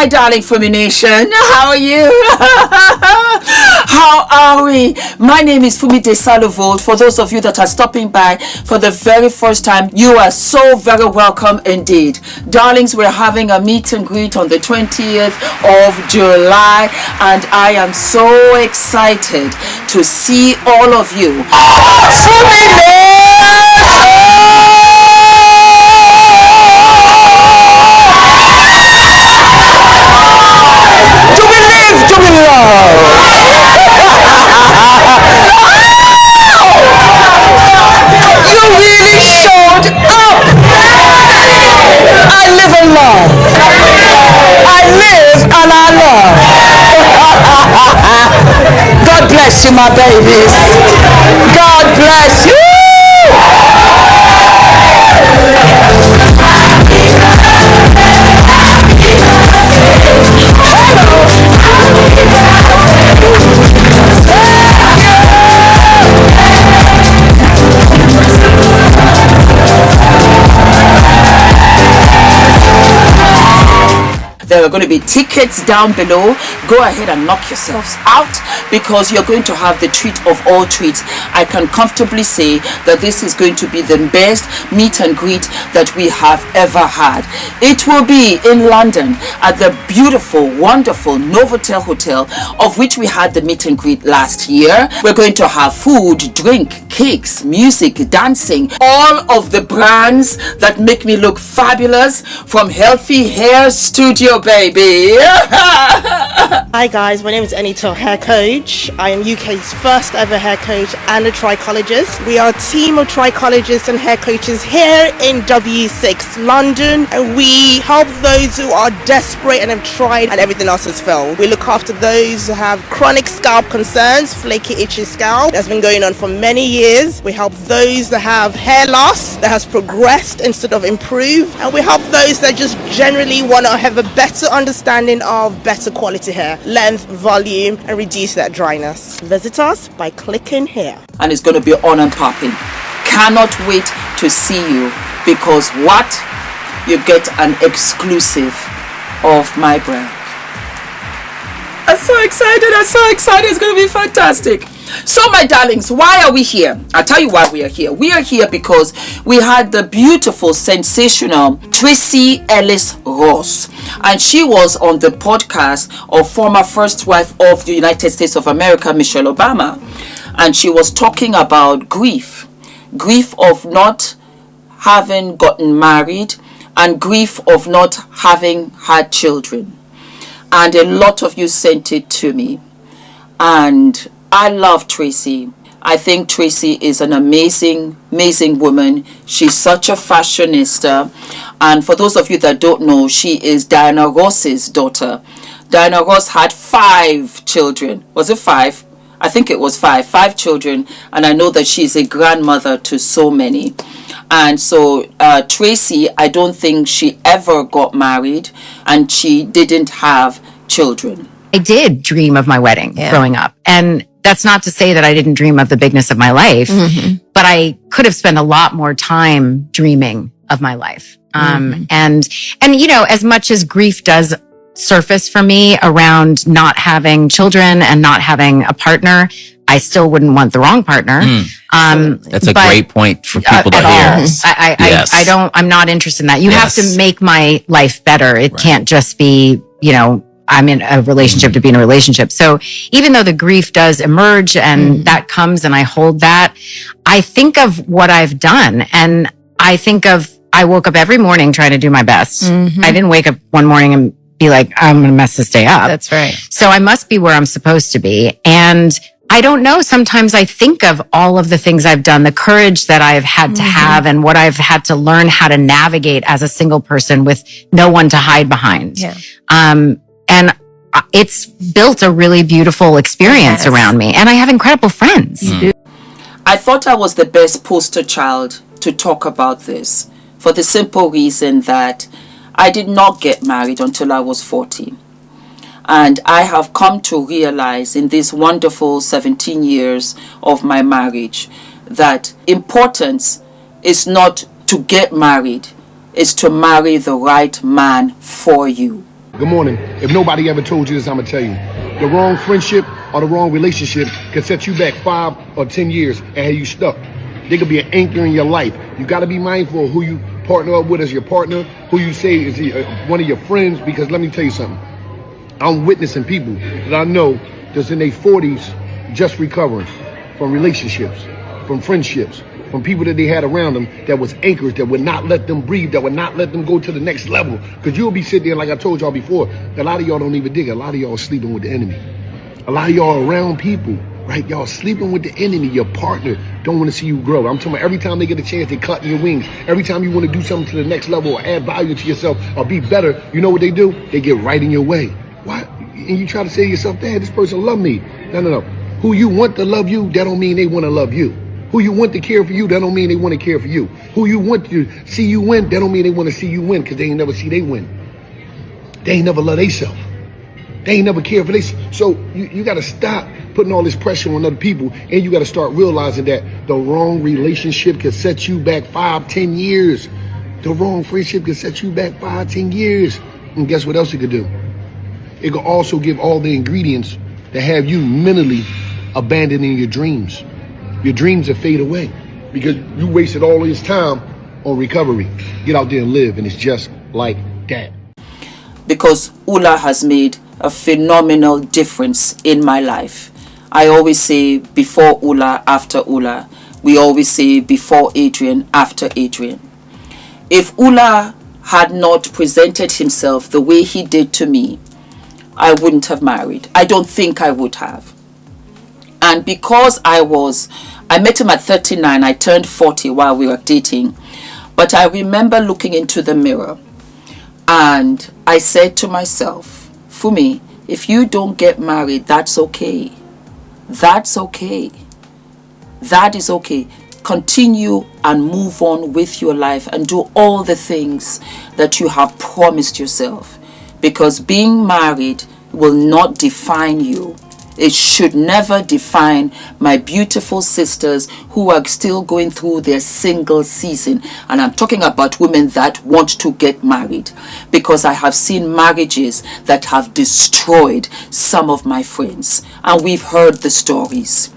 my darling Fumi Nation. How are you? How are we? My name is Fumidesaluvold. For those of you that are stopping by for the very first time, you are so very welcome indeed. Darlings, we're having a meet and greet on the 20th of July, and I am so excited to see all of you. You really showed up. I live and love. I live and I love. God bless you, my babies. God bless you. There are going to be tickets down below. Go ahead and knock yourselves out because you're going to have the treat of all treats. I can comfortably say that this is going to be the best meet and greet that we have ever had. It will be in London at the beautiful, wonderful Novotel Hotel, of which we had the meet and greet last year. We're going to have food, drink, cakes, music, dancing, all of the brands that make me look fabulous, from Healthy Hair Studio, baby. Hi guys, my name is ENITAN, hair coach. I am UK's first ever hair coach and a trichologist. We are a team of trichologists and hair coaches here in W6 London, and we help those who are desperate and have tried and everything else has failed. We look after those who have chronic scalp concerns, flaky, itchy scalp that's been going on for many years. We help those that have hair loss that has progressed instead of improved, and we help those that just generally want to have a better understanding of better quality hair, length, volume, and reduce that dryness. Visit us by clicking here. And it's going to be on and popping. Cannot wait to see you, because what? You get an exclusive of my brand. I'm so excited. It's going to be fantastic. So my darlings, why are we here? I'll tell you why we are here. We are here because we had the beautiful, sensational Tracee Ellis Ross, and she was on the podcast of former first wife of the United States of America, Michelle Obama, and she was talking about grief of not having gotten married and grief of not having had children. And a lot of you sent it to me, and I love Tracee. I think Tracee is an amazing woman. She's such a fashionista. And for those of you that don't know, she is Diana Ross's daughter. Diana Ross had 5 children. Was it 5? I think it was 5 children. And I know that she's a grandmother to so many. And so Tracee, I don't think she ever got married, and she didn't have children. I did dream of my wedding growing up. And that's not to say that I didn't dream of the bigness of my life, but I could have spent a lot more time dreaming of my life. And you know, as much as grief does surface for me around not having children and not having a partner, I still wouldn't want the wrong partner. That's a great point for people to hear. I'm not interested in that. You have to make my life better. It can't just be, you know, I'm in a relationship to be in a relationship. So even though the grief does emerge and that comes and I hold that, I think of what I've done, and I think of, I woke up every morning trying to do my best. I didn't wake up one morning and be like, I'm going to mess this day up. That's right. So I must be where I'm supposed to be. And I don't know, sometimes I think of all of the things I've done, the courage that I've had to have, and what I've had to learn how to navigate as a single person with no one to hide behind. And it's built a really beautiful experience around me. And I have incredible friends. I thought I was the best poster child to talk about this, for the simple reason that I did not get married until I was 40. And I have come to realize in these wonderful 17 years of my marriage that importance is not to get married, it's to marry the right man for you. Good morning. If nobody ever told you this, I'm going to tell you. The wrong friendship or the wrong relationship can set you back 5 or 10 years and have you stuck. They could be an anchor in your life. You got to be mindful of who you partner up with as your partner, who you say is one of your friends, because let me tell you something. I'm witnessing people that I know that's in their 40s just recovering from relationships, from friendships, from people that they had around them that was anchors, that would not let them breathe, that would not let them go to the next level. Because you'll be sitting there, like I told y'all before, a lot of y'all don't even dig it. A lot of y'all are sleeping with the enemy. A lot of y'all are around people, right? Y'all sleeping with the enemy. Your partner don't want to see you grow. I'm talking about every time they get a chance, they cut your wings. Every time you want to do something to the next level or add value to yourself or be better, you know what they do? They get right in your way. Why? And you try to say to yourself, Dad, this person love me. No. Who you want to love you, that don't mean they want to love you. Who you want to care for you, that don't mean they want to care for you. Who you want to see you win, that don't mean they want to see you win, because they ain't never see they win. They ain't never love theyself. They ain't never care for they. So you got to stop putting all this pressure on other people, and you got to start realizing that the wrong relationship can set you back 5, 10 years. The wrong friendship can set you back 5, 10 years. And guess what else it could do? It could also give all the ingredients that have you mentally abandoning your dreams. Your dreams will fade away because you wasted all this time on recovery. Get out there and live, and it's just like that. Because Ula has made a phenomenal difference in my life. I always say before Ula, after Ula. We always say before Adrian, after Adrian. If Ula had not presented himself the way he did to me, I wouldn't have married. I don't think I would have. And because I met him at 39, I turned 40 while we were dating. But I remember looking into the mirror and I said to myself, Fumi, if you don't get married, that's okay. That's okay. That is okay. Continue and move on with your life and do all the things that you have promised yourself. Because being married will not define you. It should never define my beautiful sisters who are still going through their single season. And I'm talking about women that want to get married, because I have seen marriages that have destroyed some of my friends. And we've heard the stories.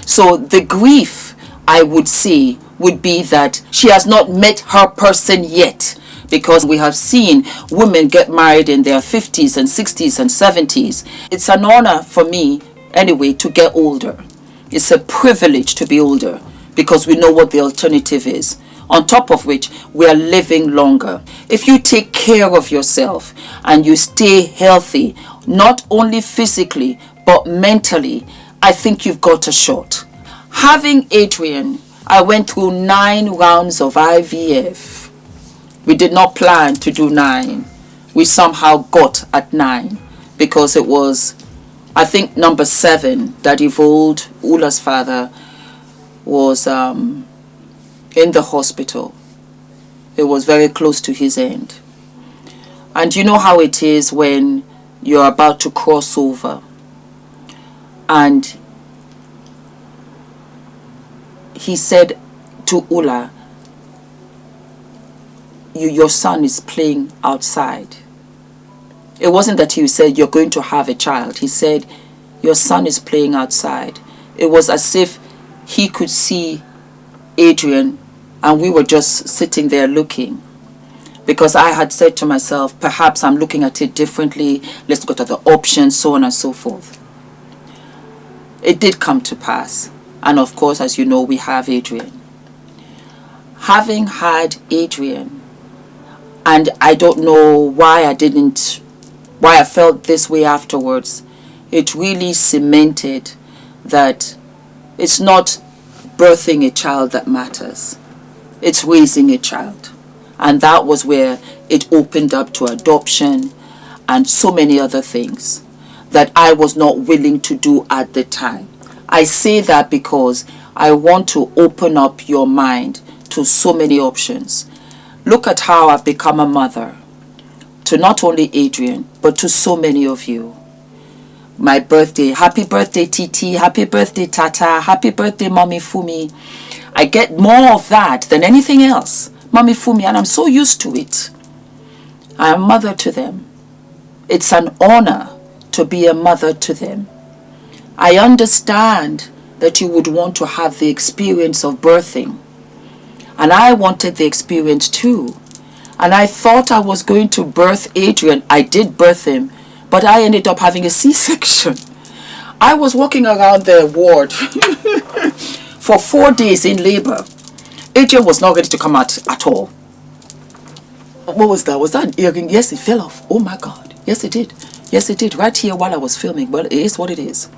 So the grief, I would say, would be that she has not met her person yet. Because we have seen women get married in their 50s and 60s and 70s. It's an honor for me, anyway, to get older. It's a privilege to be older because we know what the alternative is. On top of which, we are living longer. If you take care of yourself and you stay healthy, not only physically, but mentally, I think you've got a shot. Having Adrian, I went through 9 rounds of IVF. We did not plan to do 9. We somehow got at 9 because it was, I think, number 7, Desalu-Vold, Ula's father, was in the hospital. It was very close to his end. And you know how it is when you're about to cross over. And he said to Ula, your son is playing outside. It wasn't that he said you're going to have a child. He said your son is playing outside. It was as if he could see Adrian and we were just sitting there looking. Because I had said to myself, perhaps I'm looking at it differently. Let's go to the options, so on and so forth. It did come to pass. And of course, as you know, we have Adrian. Having had Adrian, and I don't know why I felt this way afterwards. It really cemented that it's not birthing a child that matters. It's raising a child. And that was where it opened up to adoption and so many other things that I was not willing to do at the time. I say that because I want to open up your mind to so many options. Look at how I've become a mother to not only Adrian, but to so many of you. My birthday, happy birthday Titi, happy birthday Tata, happy birthday Mommy Fumi. I get more of that than anything else, Mommy Fumi, and I'm so used to it. I'm a mother to them. It's an honor to be a mother to them. I understand that you would want to have the experience of birthing. And I wanted the experience too. And I thought I was going to birth Adrian. I did birth him, but I ended up having a C-section. I was walking around the ward for 4 days in labor. Adrian was not ready to come out at all. What was that? Was that an earring? Yes, it fell off. Oh my God. Yes, it did. Yes, it did. Right here while I was filming. Well, it is what it is.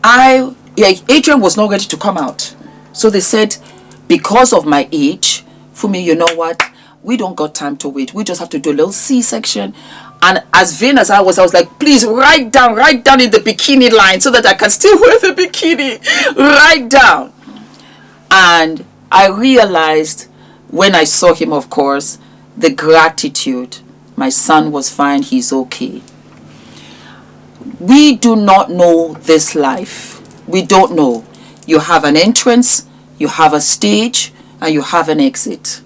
Adrian was not ready to come out. So they said, because of my age, Fumi, you know what? We don't got time to wait. We just have to do a little C-section. And as vain as I was like, please write down in the bikini line so that I can still wear the bikini. Write down. And I realized when I saw him, of course, the gratitude. My son was fine. He's okay. We do not know this life. We don't know. You have an entrance, you have a stage, and you have an exit.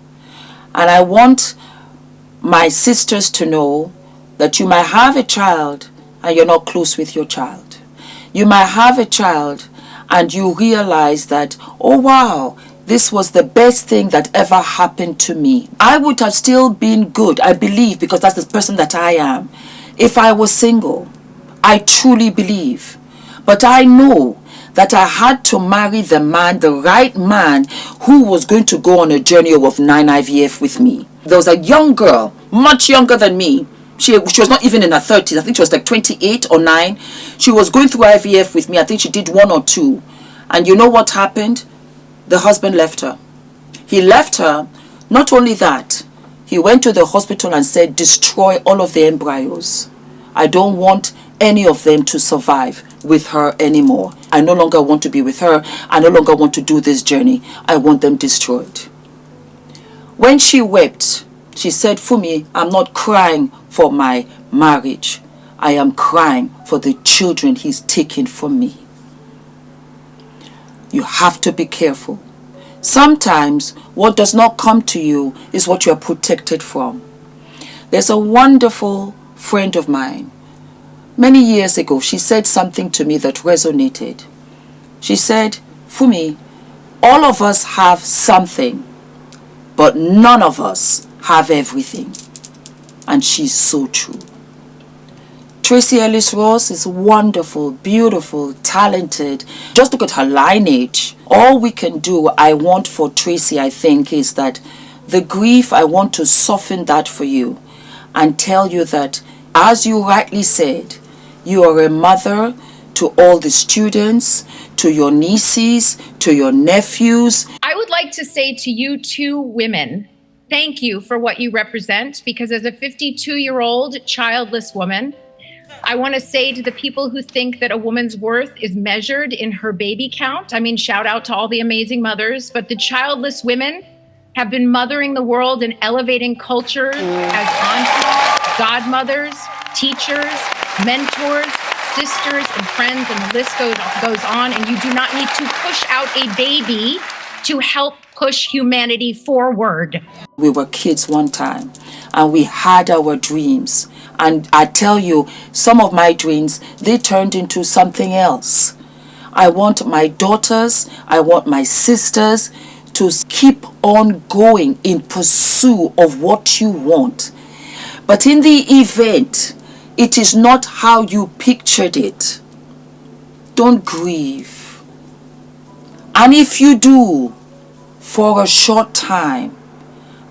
And I want my sisters to know that you might have a child and you're not close with your child. You might have a child and you realize that, oh wow, this was the best thing that ever happened to me. I would have still been good, I believe, because that's the person that I am, if I was single. I truly believe. But I know that I had to marry the man, the right man, who was going to go on a journey of 9 IVF with me. There was a young girl, much younger than me. She was not even in her 30s. I think she was like 28 or 9. She was going through IVF with me. I think she did 1 or 2. And you know what happened? The husband left her. He left her. Not only that, he went to the hospital and said, destroy all of the embryos. I don't want any of them to survive with her anymore. I no longer want to be with her. I no longer want to do this journey. I want them destroyed. When she wept, she said, Fumi, I'm not crying for my marriage. I am crying for the children he's taken from me. You have to be careful. Sometimes what does not come to you is what you are protected from. There's a wonderful friend of mine. Many years ago, she said something to me that resonated. She said, Fumi, all of us have something, but none of us have everything. And she's so true. Tracee Ellis Ross is wonderful, beautiful, talented. Just look at her lineage. All we can do, I want for Tracee, I think, is that the grief, I want to soften that for you and tell you that, as you rightly said, you are a mother to all the students, to your nieces, to your nephews. I would like to say to you two women, thank you for what you represent, because as a 52-year-old childless woman, I want to say to the people who think that a woman's worth is measured in her baby count, I mean, shout out to all the amazing mothers, but the childless women have been mothering the world and elevating culture as aunties, godmothers, teachers, mentors, sisters, and friends, and the list goes on. And you do not need to push out a baby to help push humanity forward. We were kids one time and we had our dreams. And I tell you, some of my dreams, they turned into something else. I want my daughters, I want my sisters to keep on going in pursuit of what you want. But in the event, it is not how you pictured it. Don't grieve. And if you do, for a short time,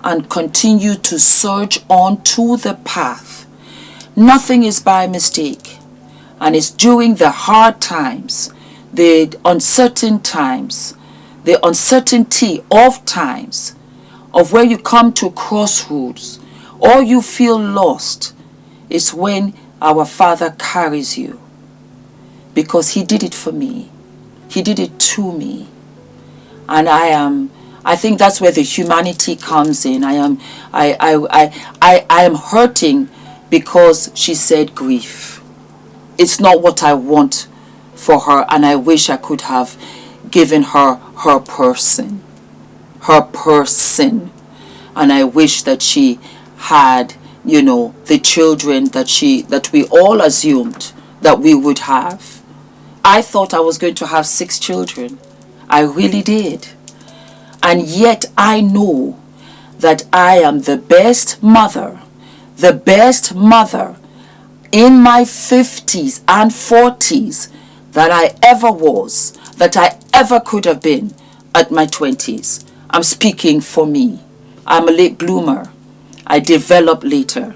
and continue to surge on to the path, nothing is by mistake. And it's during the hard times, the uncertain times, the uncertainty of times, of where you come to crossroads, or you feel lost, is when our Father carries you. Because He did it for me. He did it to me. And I think that's where the humanity comes in. I am hurting because she said grief. It's not what I want for her, and I wish I could have given her her person. And I wish that she had you know, the children that we all assumed that we would have. I thought I was going to have 6 children. I really did. And yet I know that I am the best mother in my 50s and 40s that I ever was, that I ever could have been at my 20s. I'm speaking for me. I'm a late bloomer. I developed later.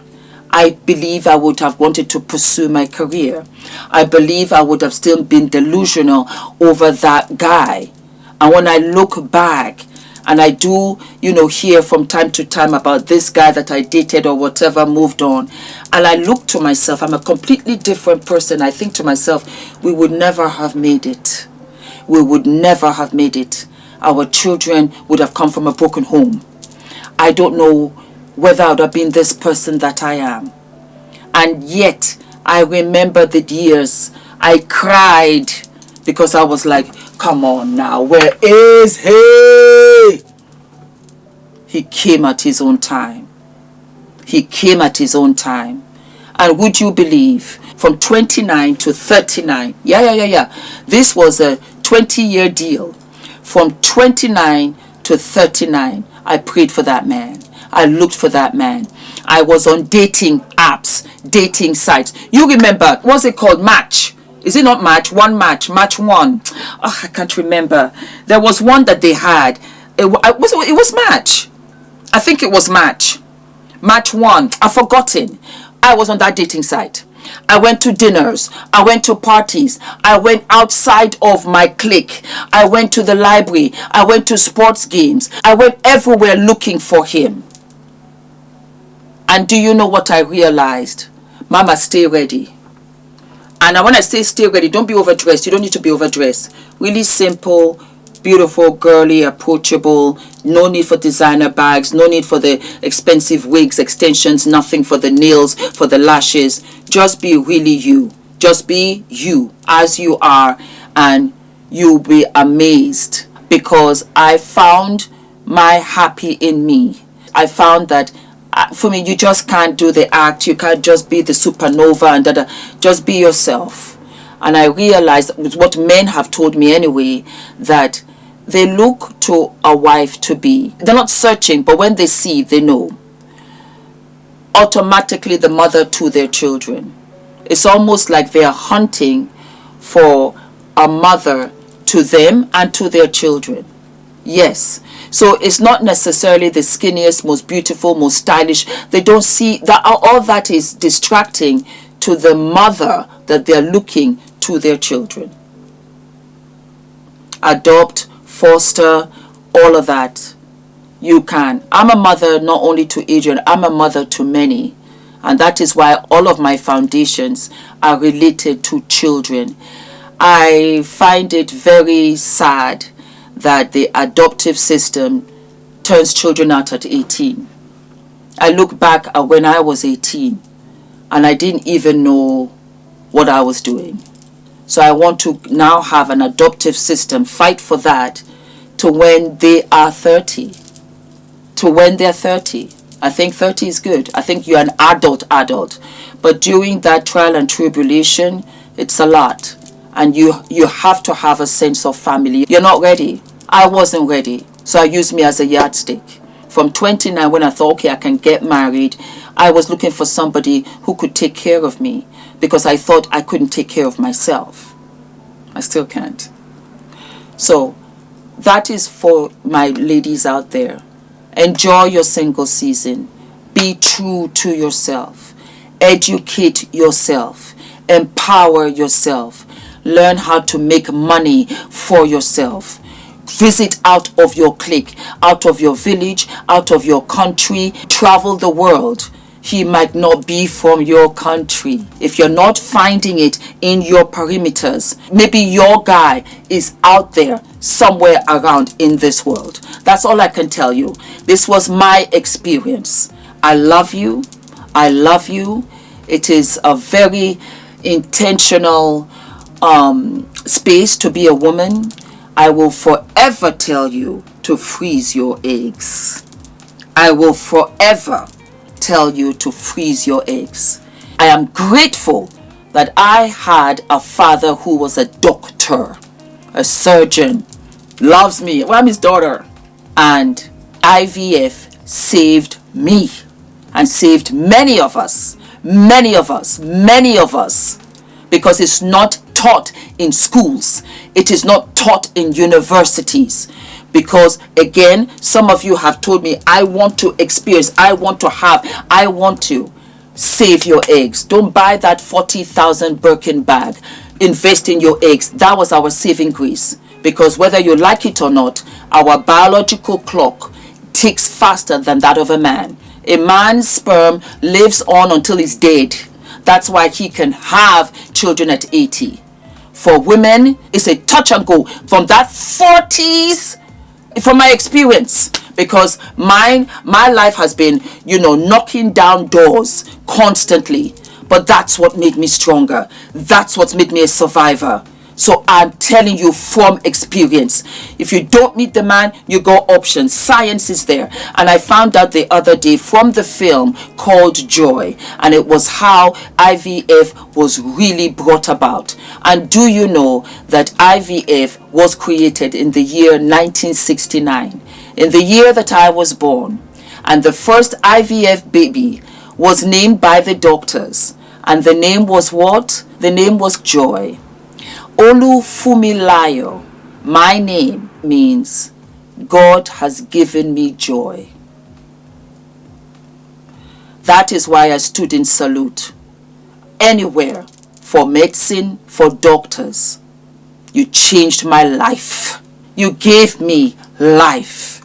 I believe I would have wanted to pursue my career. I believe I would have still been delusional over that guy. And when I look back, and I do, you know, hear from time to time about this guy that I dated or whatever, moved on. And I look to myself, I'm a completely different person. I think to myself, we would never have made it. We would never have made it. Our children would have come from a broken home. I don't know whether I would have been this person that I am. And yet, I remember the years I cried because I was like, come on now, where is he? He came at his own time. He came at his own time. And would you believe, from 29 to 39, this was a 20-year deal. From 29 to 39, I prayed for that man. I looked for that man. I was on dating apps, dating sites. You remember, what's it called? Match. Is it not Match? Match one. Oh, I can't remember. There was one that they had. It was Match. I think it was Match. Match one. I've forgotten. I was on that dating site. I went to dinners. I went to parties. I went outside of my clique. I went to the library. I went to sports games. I went everywhere looking for him. And do you know what I realized? Mama, stay ready. And when I say stay ready, don't be overdressed. You don't need to be overdressed. Really simple, beautiful, girly, approachable. No need for designer bags. No need for the expensive wigs, extensions. Nothing for the nails, for the lashes. Just be really you. Just be you as you are. And you'll be amazed. Because I found my happy in me. I found that for me, you just can't do the act. You can't just be the supernova and just be yourself. And I realized, with what men have told me anyway, that they look to a wife to be. They're not searching, but when they see, they know. Automatically the mother to their children. It's almost like they are hunting for a mother to them and to their children. Yes. So it's not necessarily the skinniest, most beautiful, most stylish. They don't see that. All that is distracting to the mother that they're looking to their children. Adopt, foster, all of that. You can. I'm a mother not only to Adrian, I'm a mother to many. And that is why all of my foundations are related to children. I find it very sad that the adoptive system turns children out at 18. I look back at when I was 18 and I didn't even know what I was doing. So I want to now have an adoptive system, fight for that to when they are 30. To when they're 30. I think 30 is good. I think you're an adult. But during that trial and tribulation, it's a lot. And you have to have a sense of family. You're not ready. I wasn't ready. So I used me as a yardstick. From 29, when I thought, okay, I can get married, I was looking for somebody who could take care of me because I thought I couldn't take care of myself. I still can't. So that is for my ladies out there. Enjoy your single season. Be true to yourself. Educate yourself. Empower yourself. Learn how to make money for yourself. Visit out of your clique, out of your village, out of your country. Travel the world. He might not be from your country. If you're not finding it in your perimeters, maybe your guy is out there somewhere around in this world. That's all I can tell you. This was my experience. I love you. I love you. It is a very intentional space to be a woman. I will forever tell you to freeze your eggs. I will forever tell tell you to freeze your eggs. I am grateful that I had a father who was a doctor, a surgeon, loves me. Well, I'm his daughter. And IVF saved me and saved many of us, because it's not taught in schools. It is not taught in universities. Because again, some of you have told me, I want to experience, I want to save your eggs. Don't buy that 40,000 Birkin bag. Invest in your eggs. That was our saving grace. Because whether you like it or not, our biological clock ticks faster than that of a man. A man's sperm lives on until he's dead. That's why he can have children at 80. For women, it's a touch and go. From that 40s, from my experience, because my life has been, knocking down doors constantly. But that's what made me stronger. That's what made me a survivor. So I'm telling you from experience, if you don't meet the man, you go options. Science is there. And I found out the other day from the film called Joy, and it was how IVF was really brought about. And do you know that IVF was created in the year 1969, in the year that I was born, and the first IVF baby was named by the doctors, and the name was what? The name was Joy. Olufumilayo, my name means God has given me joy. That is why I stood in salute. Anywhere, for medicine, for doctors. You changed my life. You gave me life.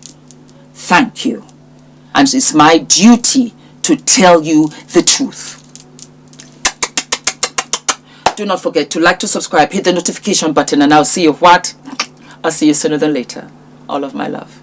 Thank you. And it's my duty to tell you the truth. Do not forget to like, to subscribe, hit the notification button, and I'll see you what? I'll see you sooner than later. All of my love.